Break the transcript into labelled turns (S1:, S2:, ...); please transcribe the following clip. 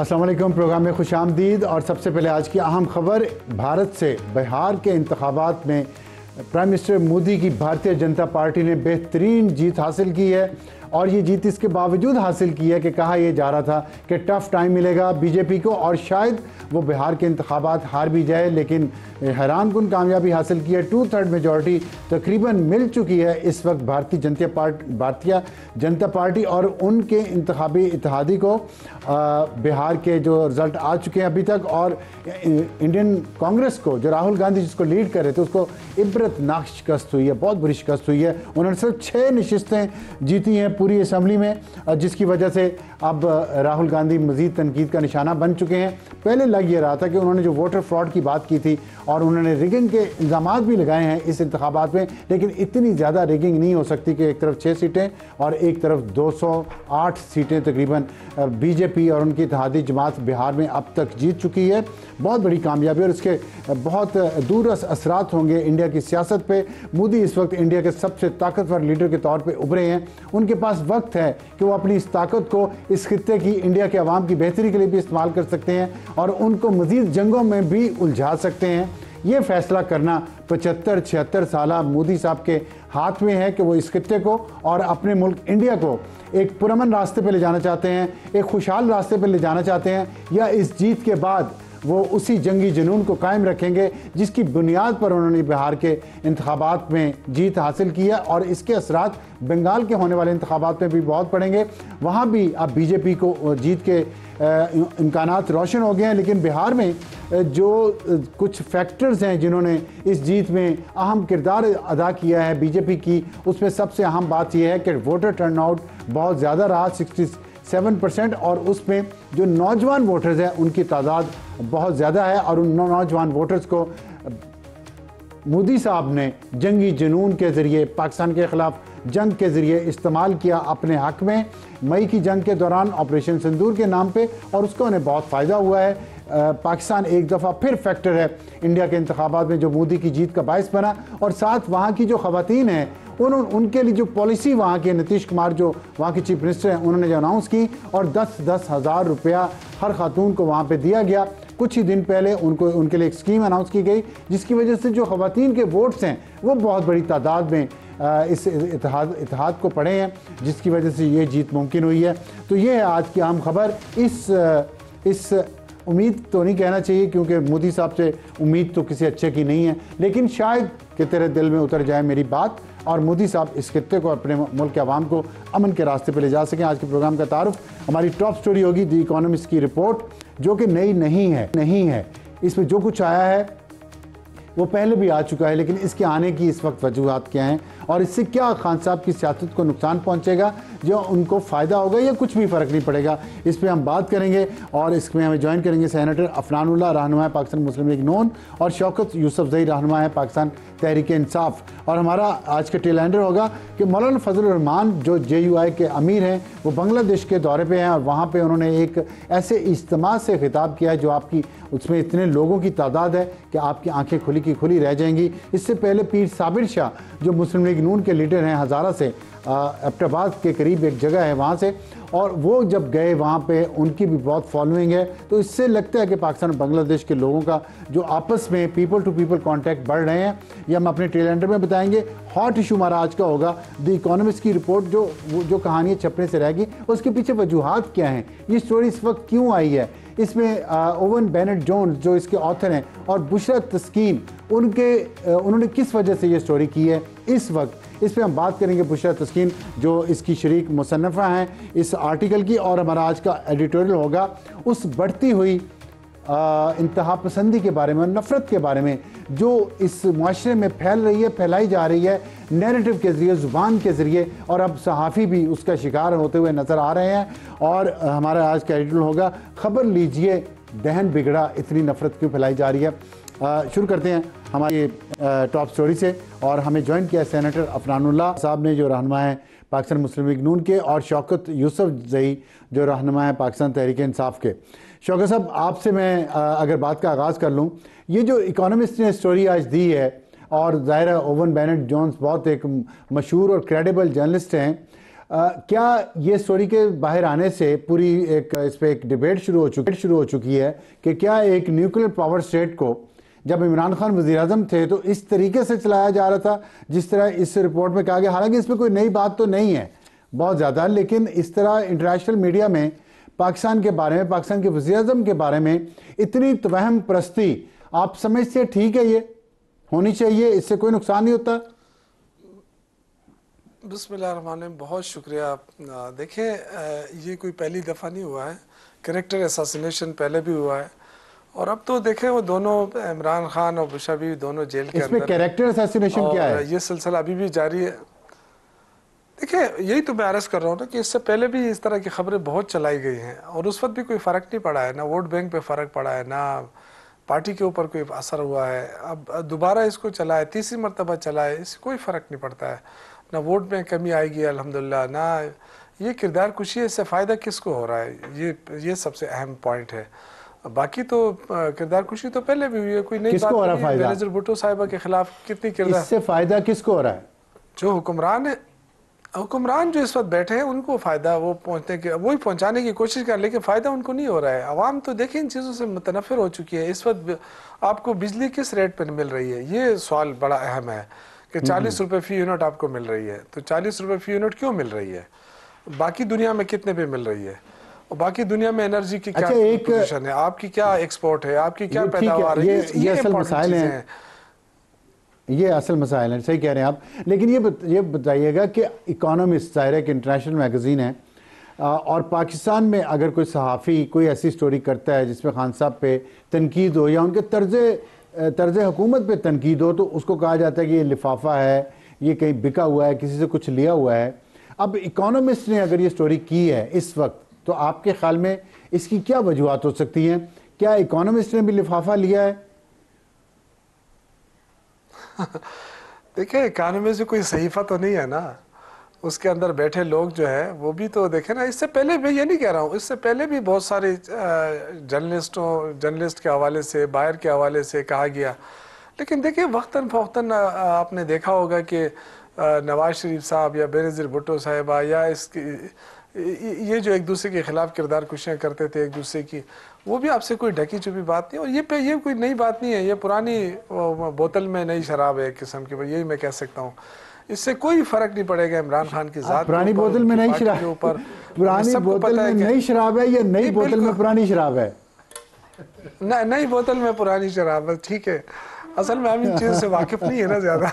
S1: अस्सलाम वालेकुम। प्रोग्राम में खुशामदीद। और सबसे पहले आज की अहम खबर, भारत से बिहार के इंतखाबात में प्राइम मिनिस्टर मोदी की भारतीय जनता पार्टी ने बेहतरीन जीत हासिल की है। और ये जीत इसके बावजूद हासिल की है कि कहा यह जा रहा था कि टफ टाइम मिलेगा बीजेपी को और शायद वो बिहार के इंतखाबात हार भी जाए, लेकिन हैरानकुन कामयाबी हासिल की है। 2/3 मेजॉरिटी तकरीबन मिल चुकी है इस वक्त भारतीय जनता पार्टी और उनके इंतखाबी इत्तेहादी को। बिहार के जो रिज़ल्ट आ चुके हैं अभी तक, और इंडियन कांग्रेस को, जो राहुल गांधी जिसको लीड कर रहे थे, उसको इबरतनाक शिकस्त हुई है, बहुत बुरी शिकस्त हुई है। उन्होंने सिर्फ 6 नशिस्तें जीती हैं पूरी असम्बली में, जिसकी वजह से अब राहुल गांधी मजीद तनकीद का निशाना बन चुके हैं। पहले लग ये रहा था कि उन्होंने जो वोटर फ्रॉड की बात की थी और उन्होंने रिगिंग के इल्ज़ाम भी लगाए हैं इस इंतखाबात में, लेकिन इतनी ज़्यादा रिगिंग नहीं हो सकती कि एक तरफ 6 सीटें और एक तरफ 208 सीटें तकरीबन बीजेपी और उनकी इत्तेहादी जमात बिहार में अब तक जीत चुकी है। बहुत बड़ी कामयाबी और इसके बहुत दूर असरात होंगे इंडिया की सियासत पे। मोदी इस वक्त इंडिया के सबसे ताकतवर लीडर के तौर पे उभरे हैं। उनके पास वक्त है कि वो अपनी इस ताकत को इस खित्ते की, इंडिया के अवाम की बेहतरी के लिए भी इस्तेमाल कर सकते हैं और उनको मज़ीद जंगों में भी उलझा सकते हैं। ये फैसला करना 75-76 साल मोदी साहब के हाथ में है कि वो इस खित्ते को और अपने मुल्क इंडिया को एक पुरअमन रास्ते पे ले जाना चाहते हैं, एक खुशहाल रास्ते पे ले जाना चाहते हैं, या इस जीत के बाद वो उसी जंगी जुनून को कायम रखेंगे जिसकी बुनियाद पर उन्होंने बिहार के इंतखाबात में जीत हासिल की है। और इसके असरात बंगाल के होने वाले इंतखाबात में भी बहुत पड़ेंगे। वहाँ भी अब बीजेपी को जीत के इम्कानात रोशन हो गए हैं, लेकिन बिहार में जो कुछ फैक्टर्स हैं जिन्होंने इस जीत में अहम किरदार अदा किया है बीजेपी की, उसमें सबसे अहम बात यह है कि वोटर टर्नआउट बहुत ज़्यादा रहा, 67%, और उसमें जो नौजवान वोटर्स हैं उनकी तादाद बहुत ज़्यादा है। और उन नौजवान वोटर्स को मोदी साहब ने जंगी जुनून के ज़रिए, पाकिस्तान के ख़िलाफ़ जंग के ज़रिए इस्तेमाल किया अपने हक़ में मई की जंग के दौरान ऑपरेशन सिंदूर के नाम पे, और उसका उन्हें बहुत फ़ायदा हुआ है। पाकिस्तान एक दफ़ा फिर फैक्टर है इंडिया के इंतखाबात में जो मोदी की जीत का बायस बना। और साथ वहाँ की जो ख़वातीन हैं उनके लिए जो पॉलिसी वहाँ के नीतीश कुमार, जो वहाँ के चीफ मिनिस्टर हैं, उन्होंने जो अनाउंस की और 10-10 हज़ार रुपया हर खातून को वहाँ पे दिया गया। कुछ ही दिन पहले उनके लिए एक स्कीम अनाउंस की गई जिसकी वजह से जो ख़वातीन के वोट्स हैं वो बहुत बड़ी तादाद में इस इत्तेहाद को पड़े हैं, जिसकी वजह से ये जीत मुमकिन हुई है। तो ये है आज की अहम खबर। इस उम्मीद तो नहीं कहना चाहिए क्योंकि मोदी साहब से उम्मीद तो किसी अच्छे की नहीं है, लेकिन शायद कि तेरे दिल में उतर जाए मेरी बात और मोदी साहब इस खित्ते को, अपने मुल्क के अवाम को अमन के रास्ते पर ले जा सकें। आज के प्रोग्राम का तारुफ हमारी टॉप स्टोरी होगी द इकोनॉमिस्ट की रिपोर्ट, जो कि नई नहीं है। इसमें जो कुछ आया है वो पहले भी आ चुका है, लेकिन इसके आने की इस वक्त वजूहात क्या हैं और इससे क्या खान साहब की सियासत को नुकसान पहुंचेगा, जो उनको फ़ायदा होगा या कुछ भी फ़र्क नहीं पड़ेगा, इस पर हम बात करेंगे। और इसमें हमें ज्वाइन करेंगे सेनेटर अफनानुल्लाह, रहनुमा है पाकिस्तान मुस्लिम लीग नून, और शौकत यूसुफजई, रहनुमा है पाकिस्तान तहरीक इंसाफ। और हमारा आज का टेलेंडर होगा कि मौलाना फजलुर रहमान जो JUI के अमीर हैं, वो बांग्लादेश के दौरे पे हैं और वहाँ पे उन्होंने एक ऐसे इज्तिमा से खिताब किया है जो आपकी, उसमें इतने लोगों की तादाद है कि आपकी आंखें खुली की खुली रह जाएंगी। इससे पहले पीर साबिर शाह जो मुस्लिम लीग नून के लीडर हैं, हज़ारा से, एबटाबाद के करीब एक जगह है वहाँ से, और वो जब गए वहाँ पे उनकी भी बहुत फॉलोइंग है। तो इससे लगता है कि पाकिस्तान और बांग्लादेश के लोगों का जो आपस में पीपल टू पीपल कांटेक्ट बढ़ रहे हैं। ये हम अपने टेलेंडर में बताएंगे। हॉट इशू हमारा आज का होगा द इकोनॉमिस्ट की रिपोर्ट, जो कहानियाँ छपने से रहेगी, उसके पीछे वजूहात क्या हैं, ये स्टोरी इस वक्त क्यों आई है। इसमें ओवन बेनेट जोन्स जो इसके ऑथर हैं और बुशरा तस्कीन, उन्होंने किस वजह से ये स्टोरी की है इस वक्त, इस पे हम बात करेंगे। बुशरा तस्कीन जो इसकी शरीक मुसन्नफ़ा हैं इस आर्टिकल की, और हमारा आज का एडिटोरियल होगा उस बढ़ती हुई इंतहा पसंदी के बारे में, नफ़रत के बारे में जो इस माशरे में फैलाई जा रही है नैरेटिव के ज़रिए, ज़ुबान के ज़रिए, और अब सहाफ़ी भी उसका शिकार होते हुए नज़र आ रहे हैं। और हमारा आज का एडिटोरियल होगा खबर लीजिए दहन बिगड़ा, इतनी नफ़रत क्यों फैलाई जा रही है। शुरू करते हैं हमारी टॉप स्टोरी से, और हमें ज्वाइन किया सेनेटर अफनानुल्लाह साहब ने जो रहनुमा है पाकिस्तान मुस्लिम लीग नून के, और शौकत यूसुफजई जो रहनुमा है पाकिस्तान तहरीक इंसाफ के। शौकत साहब, आपसे मैं अगर बात का आगाज़ कर लूँ, ये जो इकोनॉमिस्ट ने स्टोरी आज दी है, और ज़ाहिर है ओवन बेनेट जोन्स बहुत एक मशहूर और क्रेडिबल जर्नलिस्ट हैं, क्या ये स्टोरी के बाहर आने से पूरी एक इस पे एक डिबेट शुरू हो चुकी है कि क्या एक न्यूक्लियर पावर स्टेट को जब इमरान खान वज़ीर आज़म थे तो इस तरीके से चलाया जा रहा था जिस तरह इस रिपोर्ट में कहा गया। हालांकि इसमें कोई नई बात तो नहीं है बहुत ज़्यादा, लेकिन इस तरह इंटरनेशनल मीडिया में पाकिस्तान के बारे में, पाकिस्तान के वज़ीर आज़म के बारे में इतनी तवहम परस्ती, आप समझते हैं ठीक है ये होनी चाहिए, इससे कोई नुकसान नहीं होता?
S2: बिस्मिल्लाहिर्रहमानिर्रहीम, बहुत शुक्रिया। देखिए, ये कोई पहली दफ़ा नहीं हुआ है, कैरेक्टर असैसिनेशन पहले भी हुआ है और अब तो देखें वो दोनों इमरान खान और बुश भी दोनों जेल के अंदर।
S1: कैरेक्टर असैसिनेशन क्या है?
S2: ये सिलसिला अभी भी जारी है। देखिए, यही तो मैं अर्ज़ कर रहा हूँ ना कि इससे पहले भी इस तरह की खबरें बहुत चलाई गई हैं और उस वक्त भी कोई फ़र्क नहीं पड़ा है, ना वोट बैंक पे फ़र्क पड़ा है, ना पार्टी के ऊपर कोई असर हुआ है। अब दोबारा इसको चला है, तीसरी मरतबा चला है, इससे कोई फ़र्क नहीं पड़ता है। ना वोट में कमी आएगी अल्हम्दुलिल्लाह, ना ये किरदार कुशी है, इससे फ़ायदा किसको हो रहा है, ये सबसे अहम पॉइंट है। बाकी तो किरदार कुशी तो पहले भी हुई है, कोई नई बात नहीं है। बेनज़ीर भुट्टो साहिबा के खिलाफ कितनी किरदार,
S1: इससे फ़ायदा किसको हो रहा है?
S2: जो हुक्मरान जो इस वक्त बैठे हैं उनको फ़ायदा वो वही पहुंचाने की कोशिश कर, लेकिन फ़ायदा उनको नहीं हो रहा है। आवाम तो देखिए इन चीज़ों से मुतनफ़िर हो चुकी है। इस वक्त आपको बिजली किस रेट पर मिल रही है, ये सवाल बड़ा अहम है कि 40 रुपये फ़ी यूनिट आपको मिल रही है, तो 40 रुपये फ़ी यूनिट क्यों मिल रही है? बाकी दुनिया में कितने पे मिल रही है? और बाकी दुनिया में एनर्जी की क्या पोजीशन है, आपकी क्या एक्सपोर्ट है, आपकी क्या पैदावार है, ये असल मसाइल हैं,
S1: ये असल मसाइल हैं। सही कह रहे हैं आप। लेकिन ये बताइएगा कि इकोनॉमिस्ट ज़ाहिर है कि इंटरनेशनल मैगज़ीन है और पाकिस्तान में अगर कोई सहाफ़ी कोई ऐसी स्टोरी करता है जिसमें खान साहब पे तनकीद हो या उनके तर्ज़ हुकूमत पे तनकीद हो, तो उसको कहा जाता है कि ये लिफाफा है, ये कहीं बिका हुआ है, किसी से कुछ लिया हुआ है। अब इकोनॉमिस्ट ने अगर ये स्टोरी की है इस वक्त, तो आपके ख्याल में इसकी क्या वजूहत हो सकती हैं? क्या इकोनॉमिस्ट ने भी लिफाफा लिया है?
S2: देखिए, इकानमी से कोई सहीफा तो नहीं है ना, उसके अंदर बैठे लोग जो है वो भी तो देखे ना। इससे पहले मैं ये नहीं कह रहा हूँ, इससे पहले भी बहुत सारे जर्नलिस्ट के हवाले से, बाहर के हवाले से कहा गया। लेकिन देखिए, वक्तन फ़वक्तन आपने देखा होगा कि नवाज शरीफ साहब या बेनज़ीर भुट्टो साहिबा या ये जो एक दूसरे के खिलाफ किरदार कुशियाँ करते थे एक दूसरे की, वो भी आपसे कोई ढकी छुपी बात नहीं। और ये कोई नई बात नहीं है, ये पुरानी बोतल में नई शराब है एक किस्म की, यही मैं कह सकता हूँ। इससे कोई फर्क नहीं पड़ेगा इमरान खान की ज़ात,
S1: पुरानी बोतल में नई शराब के ऊपर, पुरानी बोतल में नई शराब है या नई बोतल में पुरानी शराब है?
S2: नई बोतल में पुरानी शराब है, ठीक है। असल में हम इन चीज़ों से वाकिफ नहीं है ना ज़्यादा।